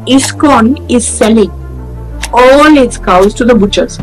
ISKCON is selling all its cows to the butchers.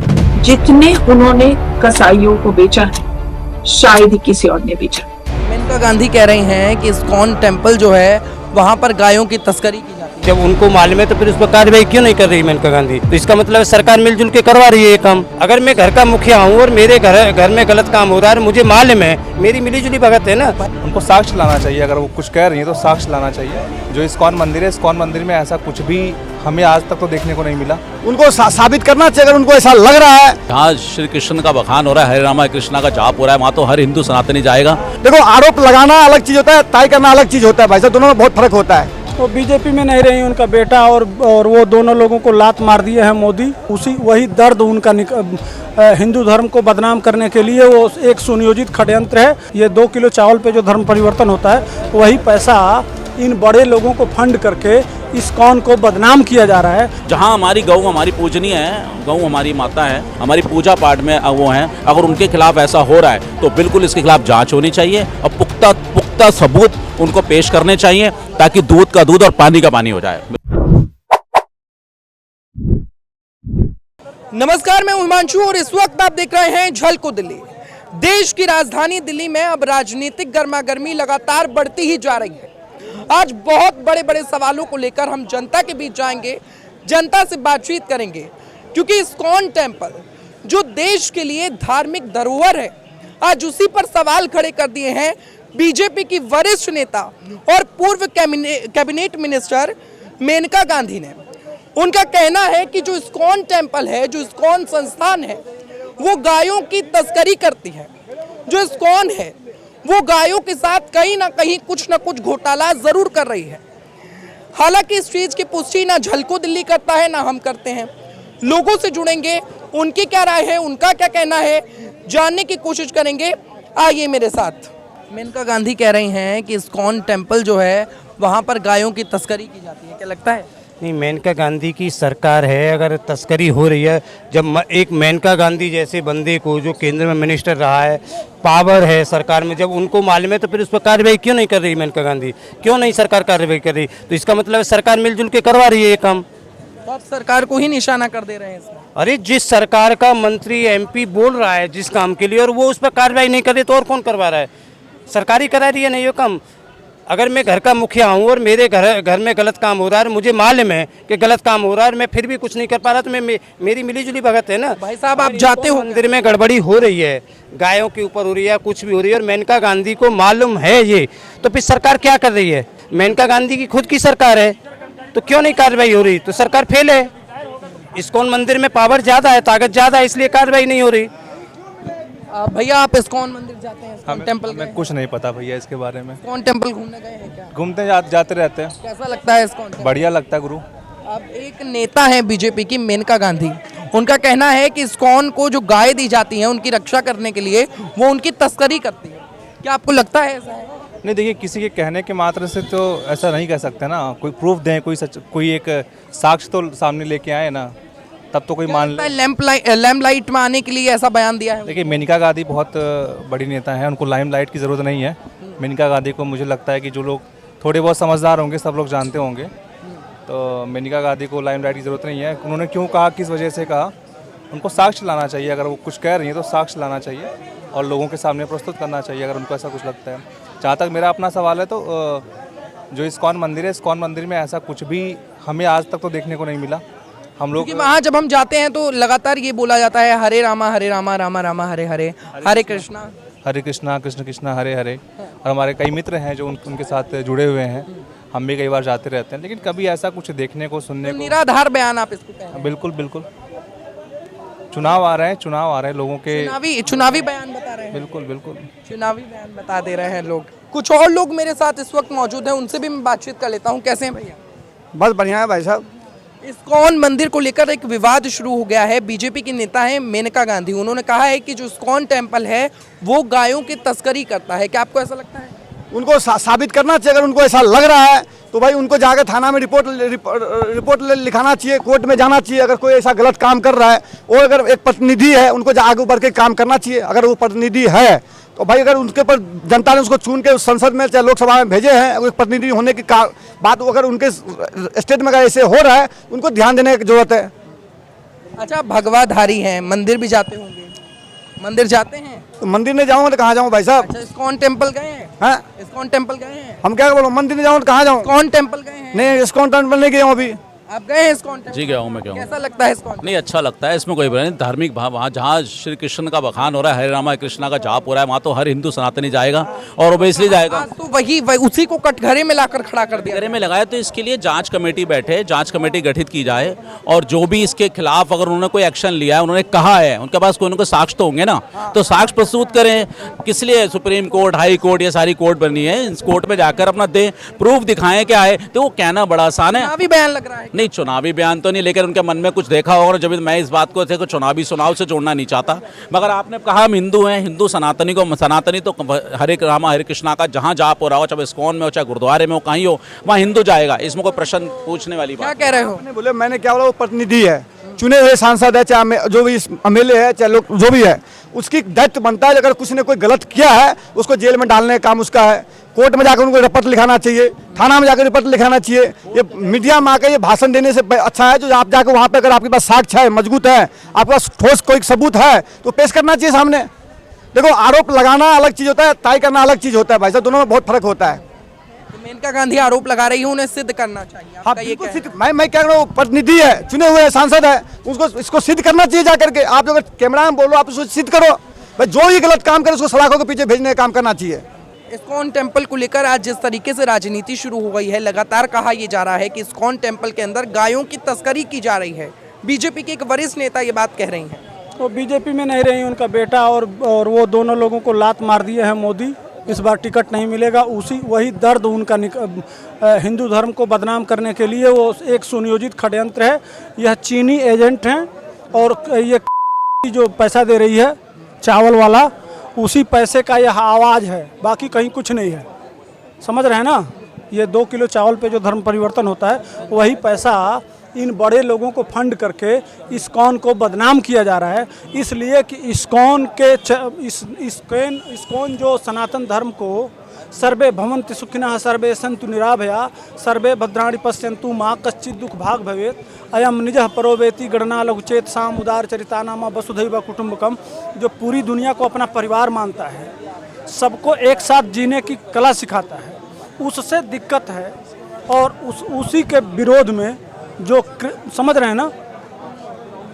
जितने उन्होंने कसाईयों को बेचा है शायद ही किसी और ने बेचा। मेनका गांधी कह रही हैं कि इस्कॉन टेम्पल जो है वहाँ पर गायों की तस्करी की जाती है। जब उनको मालूम है तो फिर उस पर कार्रवाई क्यों नहीं कर रही मेनका गांधी? तो इसका मतलब सरकार मिलजुल के करवा रही है ये काम। अगर मैं घर का मुखिया हूँ और मेरे घर में गलत काम हो रहा है, मुझे मालूम है, मेरी मिलीजुली भगत है ना। उनको साक्ष्य लाना चाहिए, अगर वो कुछ कह रही है तो साक्ष्य लाना चाहिए। जो इस्कॉन मंदिर है, इस्कॉन मंदिर में ऐसा कुछ भी हमें आज तक तो देखने को नहीं मिला। उनको साबित करना चाहिए अगर उनको ऐसा लग रहा है। जहाँ श्री कृष्ण का बखान हो रहा है, हरे रामा कृष्णा का जाप हो रहा है, वहाँ तो हर हिंदू सनातनी जाएगा। देखो, आरोप लगाना अलग चीज होता है, तय करना अलग चीज होता है भाई साहब, दोनों में बहुत फर्क होता है। वो बीजेपी में नहीं रही, उनका बेटा और वो दोनों लोगों को लात मार दिए हैं मोदी। वही दर्द उनका हिंदू धर्म को बदनाम करने के लिए वो एक सुनियोजित षड्यंत्र है। ये 2 किलो चावल पे जो धर्म परिवर्तन होता है, वही पैसा इन बड़े लोगों को फंड करके इस्कॉन को बदनाम किया जा रहा है। जहाँ हमारी गौ हमारी पूजनीय है, गौ हमारी माता है, हमारी पूजा पाठ में वो हैं, अगर उनके खिलाफ ऐसा हो रहा है तो बिल्कुल इसके खिलाफ जांच होनी चाहिए और पुख्ता सबूत उनको पेश करने चाहिए ताकि दूध का दूध और पानी का पानी हो जाए। नमस्कार, मैं हिमांशु और इस वक्त आप देख रहे हैं झलको दिल्ली। देश की राजधानी दिल्ली में अब राजनीतिक गर्मागर्मी लगातार बढ़ती ही जा रही है। आज बहुत बड़े बड़े सवालों को लेकर हम जनता के बीच जाएंगे, जनता से बातचीत करेंगे, क्योंकि इस्कॉन टेम्पल जो देश के लिए धार्मिक धरोहर है, आज उसी पर सवाल खड़े कर दिए हैं बीजेपी की वरिष्ठ नेता और पूर्व कैबिनेट मिनिस्टर मेनका गांधी ने। उनका कहना है कि जो इस्कॉन टेम्पल है, जो इस्कॉन संस्थान है, वो गायों की तस्करी करती है। जो इस्कॉन है वो गायों के साथ कहीं ना कहीं कुछ ना कुछ घोटाला जरूर कर रही है। हालांकि इस चीज की पुष्टि ना झलको दिल्ली करता है ना हम करते हैं। लोगों से जुड़ेंगे, उनकी क्या राय है, उनका क्या कहना है, जानने की कोशिश करेंगे। आइए मेरे साथ। मेनका गांधी कह रही हैं कि इस्कॉन टेम्पल जो है वहाँ पर गायों की तस्करी की जाती है, क्या लगता है? नहीं, मेनका गांधी की सरकार है, अगर तस्करी हो रही है, जब एक मेनका गांधी जैसे बंदे को जो केंद्र में मिनिस्टर रहा है, पावर है सरकार में, जब उनको मालूम है तो फिर उस पर कार्रवाई क्यों नहीं कर रही मेनका गांधी? क्यों नहीं सरकार कार्रवाई कर रही? तो इसका मतलब सरकार मिलजुल के करवा रही है ये काम। तो आप सरकार को ही निशाना कर दे रहे हैं इसमें। अरे, जिस सरकार का मंत्री MP बोल रहा है जिस काम के लिए और वो उस पर कार्रवाई नहीं कर रही तो और कौन करवा रहा है? सरकारी करा रही है नहीं ये काम। अगर मैं घर का मुखिया हूँ और मेरे घर में गलत काम हो रहा है, मुझे मालूम है कि गलत काम हो रहा है, मैं फिर भी कुछ नहीं कर पा रहा, तो मेरी मिलीजुली भगत है ना। भाई साहब, आप जाते हो, मंदिर में गड़बड़ी हो रही है, गायों के ऊपर हो रही है, कुछ भी हो रही है और मेनका गांधी को मालूम है ये, तो फिर सरकार क्या कर रही है? मेनका गांधी की खुद की सरकार है तो क्यों नहीं कार्रवाई हो रही? तो सरकार फेल है। इस्कॉन मंदिर में पावर ज़्यादा है, ताकत ज़्यादा है, इसलिए कार्रवाई नहीं हो रही। भैया आप इस्कॉन मंदिर जाते हैं? इस्कॉन टेम्पल हमें कुछ नहीं पता भैया इसके बारे में। इस्कॉन टेम्पल घूमने गए हैं क्या? घूमते जाते रहते हैं। कैसा लगता है इस्कॉन टेम्पल? बढ़िया लगता है गुरु। अब एक नेता है बीजेपी की, मेनका गांधी, उनका कहना है कि इस्कॉन को जो गाय दी जाती है उनकी रक्षा करने के लिए, वो उनकी तस्करी करती है। क्या आपको लगता है ऐसा है? नहीं, देखिए, किसी के कहने के मात्र से तो ऐसा नहीं कह सकते ना। कोई प्रूफ दें, कोई एक साक्ष्य तो सामने लेके आए ना, तब तो कोई मान ले। लैम्प लाइट में आने के लिए ऐसा बयान दिया है। देखिए, मेनका गांधी बहुत बड़ी नेता है, उनको लाइमलाइट की ज़रूरत नहीं है। मेनका गांधी को मुझे लगता है कि जो लोग थोड़े बहुत समझदार होंगे, सब लोग जानते होंगे, तो मेनका गांधी को लाइमलाइट की ज़रूरत नहीं है। उन्होंने क्यों कहा, किस वजह से कहा, उनको साक्ष्य लाना चाहिए। अगर वो कुछ कह रही है तो साक्ष्य लाना चाहिए और लोगों के सामने प्रस्तुत करना चाहिए अगर उनको ऐसा कुछ लगता है। जहाँ तक मेरा अपना सवाल है, तो जो इस्कॉन मंदिर है, इस्कॉन मंदिर में ऐसा कुछ भी हमें आज तक तो देखने को नहीं मिला। हम लोग वहाँ जब हम जाते हैं तो लगातार ये बोला जाता है, हरे रामा रामा रामा हरे हरे, हरे कृष्णा कृष्ण कृष्ण हरे हरे। और हमारे कई मित्र हैं जो उनके साथ जुड़े हुए हैं, हम भी कई बार जाते रहते हैं, लेकिन कभी ऐसा कुछ देखने को, सुनने को। निराधार बयान आप इसको कह रहे हैं? बिल्कुल बिल्कुल। चुनाव आ रहे हैं लोगों के, चुनावी बयान बता रहे हैं। बिल्कुल बिल्कुल चुनावी बयान बता दे रहे हैं लोग। कुछ और लोग मेरे साथ इस वक्त मौजूद हैं, उनसे भी मैं बातचीत कर लेता हूँ। कैसे हैं भैया? बस बढ़िया है भाई साहब। इस्कॉन मंदिर को लेकर एक विवाद शुरू हो गया है। बीजेपी की नेता है मेनका गांधी, उन्होंने कहा है कि जो इस्कॉन टेम्पल है वो गायों की तस्करी करता है। क्या आपको ऐसा लगता है? उनको साबित करना चाहिए अगर उनको ऐसा लग रहा है तो भाई उनको जाकर थाना में रिपोर्ट लिखाना चाहिए, कोर्ट में जाना चाहिए अगर कोई ऐसा गलत काम कर रहा है। और अगर एक प्रतिनिधि है, उनको आगे बढ़ के काम करना चाहिए। अगर वो प्रतिनिधि है तो भाई अगर उनके ऊपर जनता ने उसको चुन के उस संसद में चाहे लोकसभा में भेजे हैं, अगर प्रतिनिधि होने की बात अगर उनके स्टेट में अगर ऐसे हो रहा है, उनको ध्यान देने की जरूरत है। अच्छा, भगवाधारी हैं, मंदिर भी जाते होंगे, मंदिर जाते हैं? तो मंदिर नहीं जाऊंगा तो कहाँ जाऊँ भाई साहब? अच्छा, इस्कॉन टेम्पल गए हैं? हाँ, इस्कॉन टेम्पल गए हैं? हम क्या बोलो, मंदिर नहीं जाऊँ तो कहाँ जाऊँ? इस्कॉन टेम्पल गए हैं? नहीं, इस्कॉन टेम्पल नहीं गया हूँ अभी। आप गए हैं इस्कॉन टेम्पल? जी गया हूँ, मैं गया हूँ। कैसा लगता है इस्कॉन? नहीं, अच्छा लगता है, इसमें कोई बुराई नहीं। धार्मिक भाव वहाँ जहाँ श्री कृष्ण का बखान हो रहा है, हरे रामा कृष्णा का जाप हो रहा है, वहाँ तो हर हिंदू सनातनी जाएगा और ओबेसली जाएगा। आज तो वही उसी को कटघरे में लाकर खड़ा कर दिया। घरे में लगाया, तो इसके लिए जांच कमेटी बैठे, जांच कमेटी गठित की जाए और जो भी इसके खिलाफ अगर उन्होंने कोई एक्शन लिया है, उन्होंने कहा है, उनके पास कोई ना कोई साक्ष्य तो होंगे ना, तो साक्ष्य प्रस्तुत करें। किस लिए सुप्रीम कोर्ट, हाई कोर्ट, ये सारी कोर्ट बनी है, इस कोर्ट में जाकर अपना दे प्रूफ दिखाएं क्या है। तो वो कहना बड़ा आसान है। चुनावी बयान लग रहा है? नहीं, चुनावी बयान तो नहीं, लेकिन उनके मन में कुछ देखा होगा। जब मैं इस बात को थे चुनावी चुनाव से जोड़ना नहीं चाहता, मगर आपने कहा हम हिंदू हैं, हिंदू सनातनी को, सनातनी तो हरे रामा हरे कृष्णा का जहाँ जाप हो रहा हो, चाहे इस्कॉन में हो चाहे गुरुद्वारे में हो, कहीं हो, वहाँ हिंदू जाएगा। इसमें कोई प्रश्न पूछने वाली बात? क्या कह रहे हो? बोले मैंने क्या बोला, वो प्रतिनिधि है, चुने हुए सांसद है, चाहे जो भी एमएलए है, चाहे लोग जो भी है, उसकी दायित्व बनता है। अगर कुछ ने कोई गलत किया है, उसको जेल में डालने का काम उसका है। कोर्ट में जाकर उनको रिपोर्ट लिखाना चाहिए, थाना में जाकर रिपोर्ट लिखाना चाहिए। ये मीडिया में आकर ये भाषण देने से अच्छा है जो आप जाकर वहाँ पे अगर आपके पास साक्ष्य है, मजबूत है, आपके पास ठोस कोई सबूत है, तो पेश करना चाहिए सामने। देखो, आरोप लगाना अलग चीज होता है, तय करना अलग चीज होता है भाई साहब, दोनों में बहुत फर्क होता है। मेनका गांधी आरोप लगा रही है, उन्हें सिद्ध करना चाहिए। हाँ, आपका ये बिल्कुल कहना है? सिद्ध। मैं कह रहा हूँ, प्रतिनिधि है, चुने हुए सांसद है, उसको इसको सिद्ध करना चाहिए जा करके। आप अगर कैमरा में बोलो, आप उसको सिद्ध करो भाई, जो ये गलत काम करे उसको सलाखों के पीछे भेजने का काम करना चाहिए। इस्कॉन टेम्पल को लेकर आज जिस तरीके से राजनीति शुरू हो गई है, लगातार कहा यह जा रहा है कि इस्कॉन टेम्पल के अंदर गायों की तस्करी की जा रही है। बीजेपी के एक वरिष्ठ नेता ये बात कह रही हैं। वो बीजेपी में नहीं रही, उनका बेटा और वो दोनों लोगों को लात मार दिए हैं मोदी। इस बार टिकट नहीं मिलेगा। वही दर्द उनका हिंदू धर्म को बदनाम करने के लिए वो एक सुनियोजित षड्यंत्र है। यह चीनी एजेंट हैं और ये जो पैसा दे रही है चावल वाला, उसी पैसे का यह आवाज़ है, बाकी कहीं कुछ नहीं है। समझ रहे हैं ना? ये 2 किलो चावल पे जो धर्म परिवर्तन होता है, वही पैसा इन बड़े लोगों को फंड करके इस्कॉन को बदनाम किया जा रहा है। इसलिए कि इस्कॉन जो सनातन धर्म को सर्वे भवन्ति सुखिनः सर्वे सन्तु निराभया सर्वे भद्राणि पश्यन्तु मा कश्चित् दुःख भाग भवेत् अयम निजः परोवेति गणना लघुचेत साम उदार चरितानाम वसुधैव कुटुम्बकम, जो पूरी दुनिया को अपना परिवार मानता है, सबको एक साथ जीने की कला सिखाता है, उससे दिक्कत है। और उसी के विरोध में जो समझ रहे हैं ना,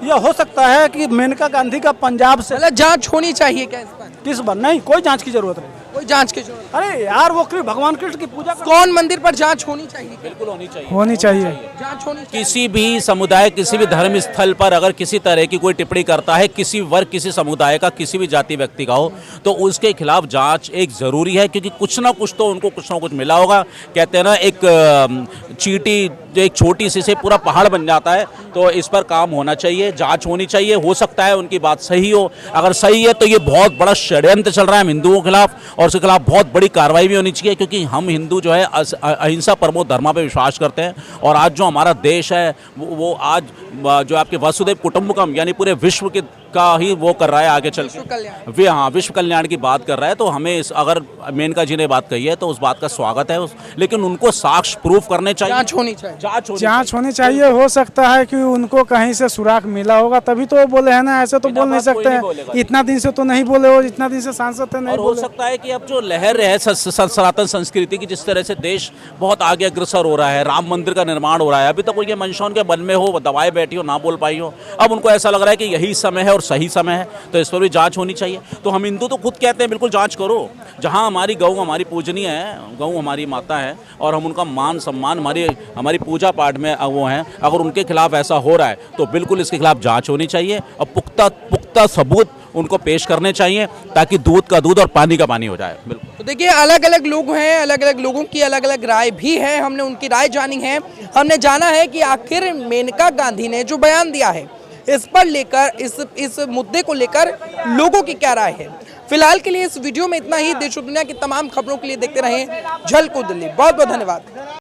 यह हो सकता है कि मेनका गांधी का पंजाब से जांच होनी चाहिए क्या इस पर? किस बार? नहीं, कोई जांच की जरूरत नहीं, कोई जांच की जरूरत? अरे यार, वो भगवान कृष्ण की पूजा कौन मंदिर पर जांच होनी चाहिए? बिल्कुल होनी चाहिए, होनी चाहिए। जांच होनी चाहिए। किसी भी समुदाय, किसी भी धर्म स्थल पर अगर किसी तरह की कोई टिप्पणी करता है, किसी वर्ग, किसी समुदाय का, किसी भी जाति व्यक्ति का हो, तो उसके खिलाफ जांच एक जरूरी है, क्योंकि कुछ ना कुछ तो उनको कुछ ना कुछ मिला होगा। कहते हैं ना, एक चींटी जो एक छोटी सी से पूरा पहाड़ बन जाता है। तो इस पर काम होना चाहिए, जांच होनी चाहिए। हो सकता है उनकी बात सही हो, अगर सही है तो ये बहुत बड़ा षड्यंत्र चल रहा है हिंदुओं के खिलाफ, और उसके खिलाफ बहुत बड़ी कार्रवाई भी होनी चाहिए, क्योंकि हम हिंदू जो है अहिंसा परमो धर्मा पे विश्वास करते हैं। और आज जो हमारा देश है वो आज जो आपके वसुधैव कुटुंबकम यानी पूरे विश्व के का ही वो कर रहा है आगे चल के। हाँ, विश्व कल्याण की बात कर रहा है। तो हमें अगर मेनका जी ने बात कही है तो उस बात का स्वागत है, लेकिन उनको साक्ष्य प्रूफ करने चाहिए, जांच होनी चाहिए, जांच होनी चाहिए। हो सकता है कि उनको कहीं से सुराग मिला होगा, तभी तो वो बोले हैं ना, ऐसे तो बोल नहीं सकते हैं। इतना दिन से तो नहीं बोले हो, जितना दिन से सांसद थे नहीं और हो सकता है कि अब जो लहर है सनातन संस्कृति की, जिस तरह से देश बहुत आगे अग्रसर हो रहा है, राम मंदिर का निर्माण हो रहा है, अभी तक ये मंशा उनके मन में हो, दबाए बैठी हो, ना बोल पाई हो, अब उनको ऐसा लग रहा है कि यही समय है और सही समय है, तो इस पर भी जांच होनी चाहिए। तो हम हिंदू तो खुद कहते हैं बिल्कुल जांच करो। जहां हमारी गौ हमारी पूजनीय है, गौ हमारी माता है और हम उनका मान सम्मान हमारी पूजा पाठ में वो हैं, अगर उनके खिलाफ ऐसा हो रहा है तो बिल्कुल इसके खिलाफ जांच होनी चाहिए और पुख्ता सबूत उनको पेश करने चाहिए, ताकि दूध का दूध और पानी का पानी हो जाए। बिल्कुल। तो देखिए, अलग अलग लोग हैं, अलग अलग लोगों की अलग अलग राय भी है। हमने उनकी राय जानी है। हमने जाना है कि आखिर मेनका गांधी ने जो बयान दिया है, इस पर लेकर इस मुद्दे को लेकर लोगों की क्या राय है। फिलहाल के लिए इस वीडियो में इतना ही। देश और दुनिया की तमाम खबरों के लिए देखते रहें झलको दिल्ली। बहुत बहुत धन्यवाद।